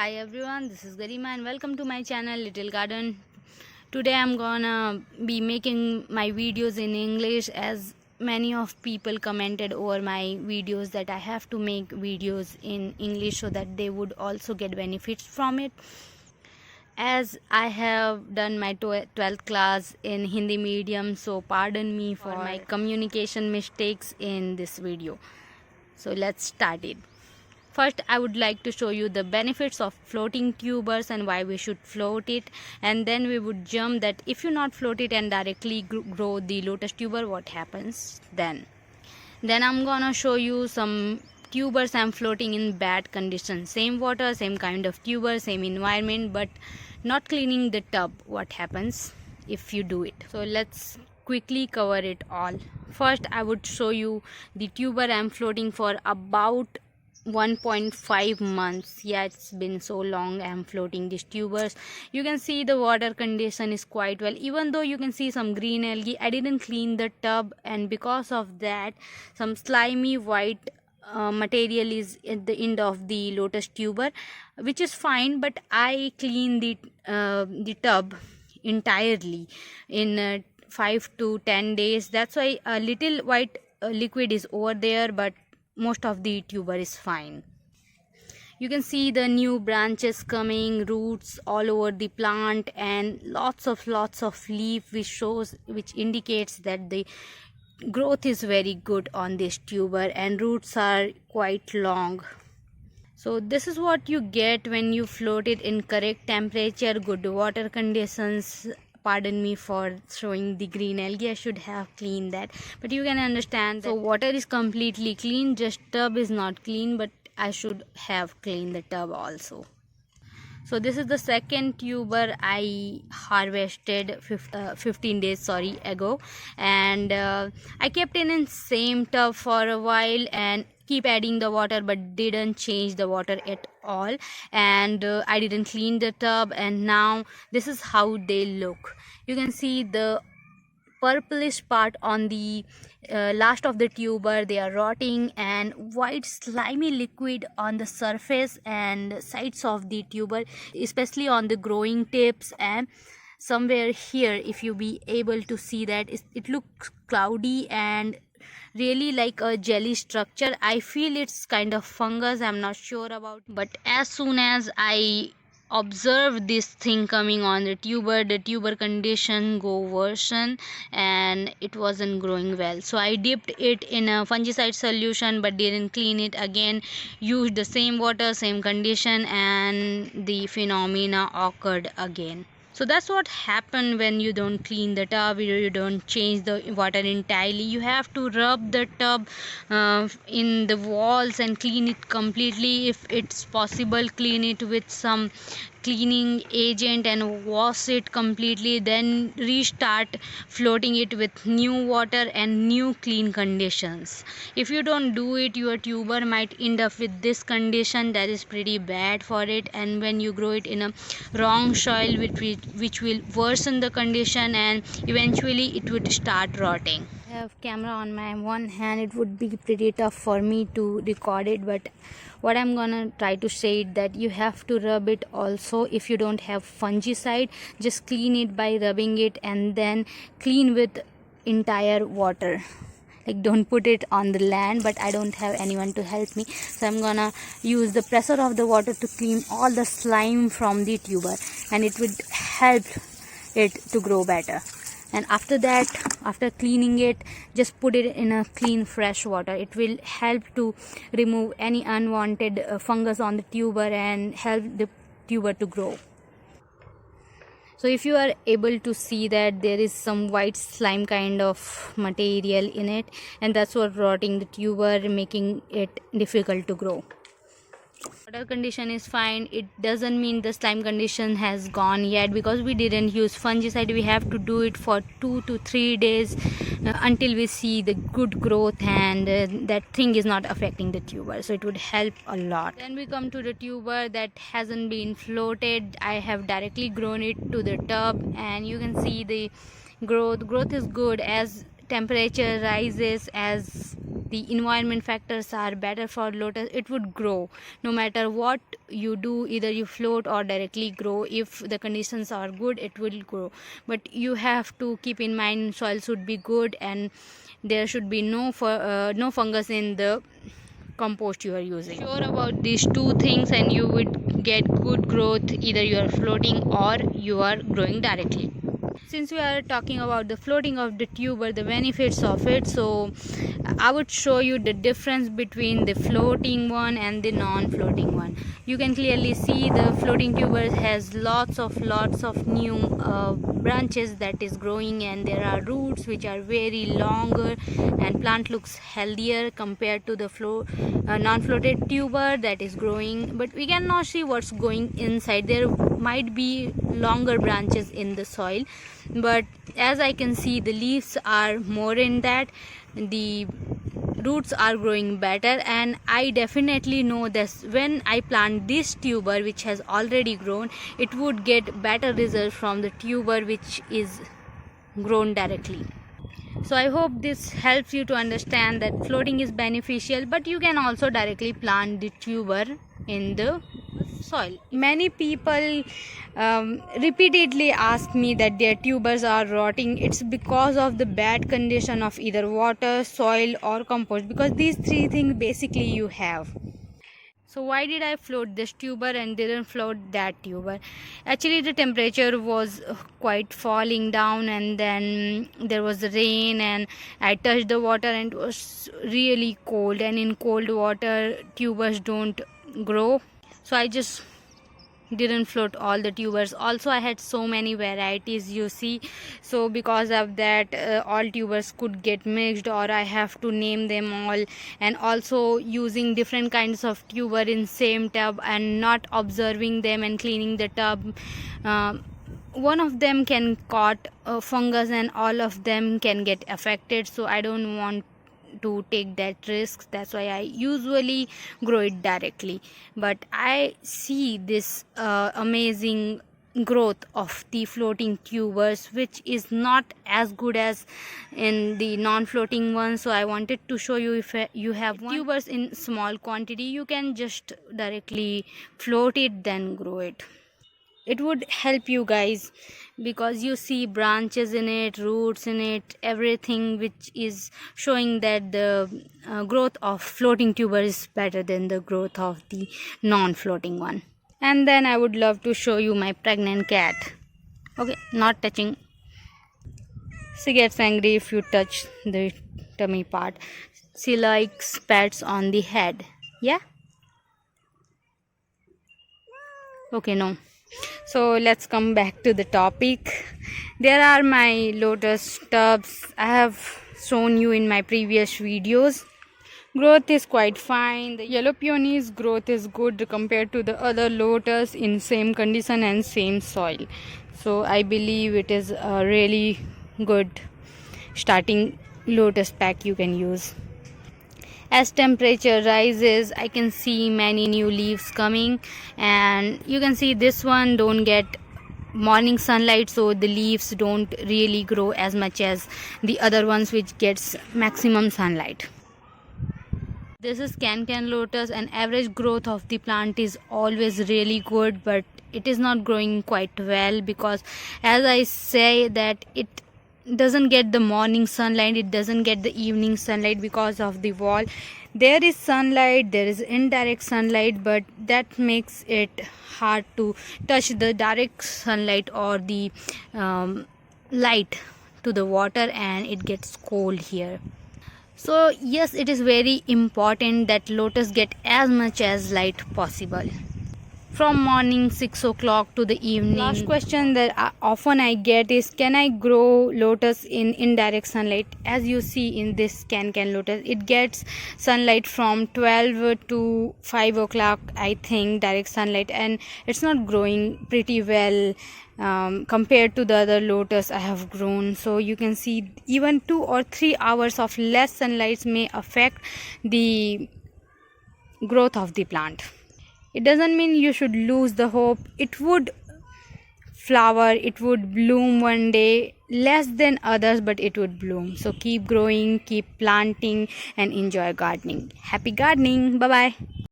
Hi everyone, this is Garima and welcome to my channel Little Garden. Today I'm gonna be making my videos in English, as many of people commented over my videos that I have to make videos in English so that they would also get benefits from it. As I have done my 12th class in Hindi medium, so pardon me for my communication mistakes in this video. So let's start it. First, I would like to show you the benefits of floating tubers and why we should float it, and then we would jump that if you not float it and directly grow the lotus tuber, what happens then. Then I'm gonna show you some tubers I'm floating in bad conditions. Same water, same kind of tuber, same environment, but not cleaning the tub. What happens if you do it? So let's quickly cover it all. First, I would show you the tuber I'm floating for about 1.5 months. Yeah, it's been so long I'm floating these tubers. You can see the water condition is quite well, even though you can see some green algae. I didn't clean the tub, and because of that some slimy white material is at the end of the lotus tuber, which is fine, but I cleaned the tub entirely in 5 to 10 days. That's why a little white liquid is over there, but most of the tuber is fine. You can see the new branches coming, roots all over the plant, and lots of leaf, which indicates that the growth is very good on this tuber, and roots are quite long. So this is what you get when you float it in correct temperature, good water conditions. Pardon me for showing the green algae, I should have cleaned that, but you can understand that. So water is completely clean, just tub is not clean, but I should have cleaned the tub also. So this is the second tuber I harvested 15 days ago, and I kept it in same tub for a while and keep adding the water, but didn't change the water at all, and I didn't clean the tub, and now this is how they look. You can see the purplish part on the last of the tuber, they are rotting, and white slimy liquid on the surface and sides of the tuber, especially on the growing tips, and somewhere here, if you be able to see that, it looks cloudy and really like a jelly structure. I feel it's kind of fungus, I'm not sure about, but as soon as I observe this thing coming on the tuber condition go worsen, and it wasn't growing well. So I dipped it in a fungicide solution, but didn't clean it again, used the same water, same condition, and the phenomena occurred again. So that's what happened when you don't clean the tub, you don't change the water entirely. You have to rub the tub in the walls and clean it completely. If it's possible, clean it with some cleaning agent and wash it completely, then restart floating it with new water and new clean conditions. If you don't do it, your tuber might end up with this condition that is pretty bad for it, and when you grow it in a wrong soil, which will worsen the condition, and eventually it would start rotting. I have camera on my one hand, it would be pretty tough for me to record it, but what I'm gonna try to say is that you have to rub it also. If you don't have fungicide, just clean it by rubbing it, and then clean with entire water. Like, don't put it on the land, but I don't have anyone to help me, so I'm gonna use the pressure of the water to clean all the slime from the tuber, and it would help it to grow better. And after that, after cleaning it, just put it in a clean fresh water. It will help to remove any unwanted fungus on the tuber and help the tuber to grow. So if you are able to see that there is some white slime kind of material in it, and that's what rotting the tuber, making it difficult to grow. Water condition is fine. It doesn't mean the slime condition has gone yet, because we didn't use fungicide. We have to do it for 2 to 3 days until we see the good growth, and that thing is not affecting the tuber, so it would help a lot. Then we come to the tuber that hasn't been floated. I have directly grown it to the tub, and you can see the growth is good. As temperature rises, as the environment factors are better for lotus, it would grow. No matter what you do, either you float or directly grow. If the conditions are good, it will grow. But you have to keep in mind soil should be good, and there should be no fungus in the compost you are using. Sure about these two things and you would get good growth, either you are floating or you are growing directly. Since we are talking about the floating of the tuber, the benefits of it, so I would show you the difference between the floating one and the non-floating one. You can clearly see the floating tuber has lots of new branches that is growing, and there are roots which are very longer, and plant looks healthier compared to the non-floated tuber that is growing. But we cannot see what's going inside. There might be longer branches in the soil, but as I can see, the leaves are more in that, the roots are growing better, and I definitely know that when I plant this tuber which has already grown, it would get better results from the tuber which is grown directly. So I hope this helps you to understand that floating is beneficial, but you can also directly plant the tuber in the soil. Many people repeatedly ask me that their tubers are rotting. It's because of the bad condition of either water, soil or compost, because these three things basically you have. So why did I float this tuber and didn't float that tuber? Actually, the temperature was quite falling down, and then there was rain, and I touched the water and it was really cold, and in cold water tubers don't grow. So I just didn't float all the tubers. Also, I had so many varieties, you see, so because of that all tubers could get mixed, or I have to name them all. And also using different kinds of tuber in same tub and not observing them and cleaning the tub, one of them can caught fungus and all of them can get affected. So I don't want to take that risk. That's why I usually grow it directly. But I see this amazing growth of the floating tubers, which is not as good as in the non-floating one. So I wanted to show you, if you have tubers in small quantity, you can just directly float it, then grow it. It would help you guys, because you see branches in it, roots in it, everything, which is showing that the growth of floating tuber is better than the growth of the non-floating one. And then I would love to show you my pregnant cat. Okay, not touching. She gets angry if you touch the tummy part. She likes pats on the head. Yeah? Okay, no. So let's come back to the topic. There are my lotus tubs. I have shown you in my previous videos. Growth is quite fine. The yellow peony's growth is good compared to the other lotus in same condition and same soil. So I believe it is a really good starting lotus pack you can use. As temperature rises, I can see many new leaves coming, and you can see this one don't get morning sunlight, so the leaves don't really grow as much as the other ones which gets maximum sunlight. This is can lotus, and average growth of the plant is always really good, but it is not growing quite well because, as I say, that it doesn't get the morning sunlight, it doesn't get the evening sunlight because of the wall. There is sunlight, there is indirect sunlight, but that makes it hard to touch the direct sunlight or the light to the water, and it gets cold here. So yes, it is very important that lotus get as much as light possible, from morning 6 o'clock to the evening. Last question that often I get is, can I grow lotus in indirect sunlight? As you see in this can lotus, it gets sunlight from 12 to 5 o'clock, I think, direct sunlight, and it's not growing pretty well compared to the other lotus I have grown. So you can see even 2 or 3 hours of less sunlight may affect the growth of the plant. It doesn't mean you should lose the hope. It would flower, it would bloom one day, less than others, but it would bloom. So keep growing, keep planting, and enjoy gardening. Happy gardening. Bye bye.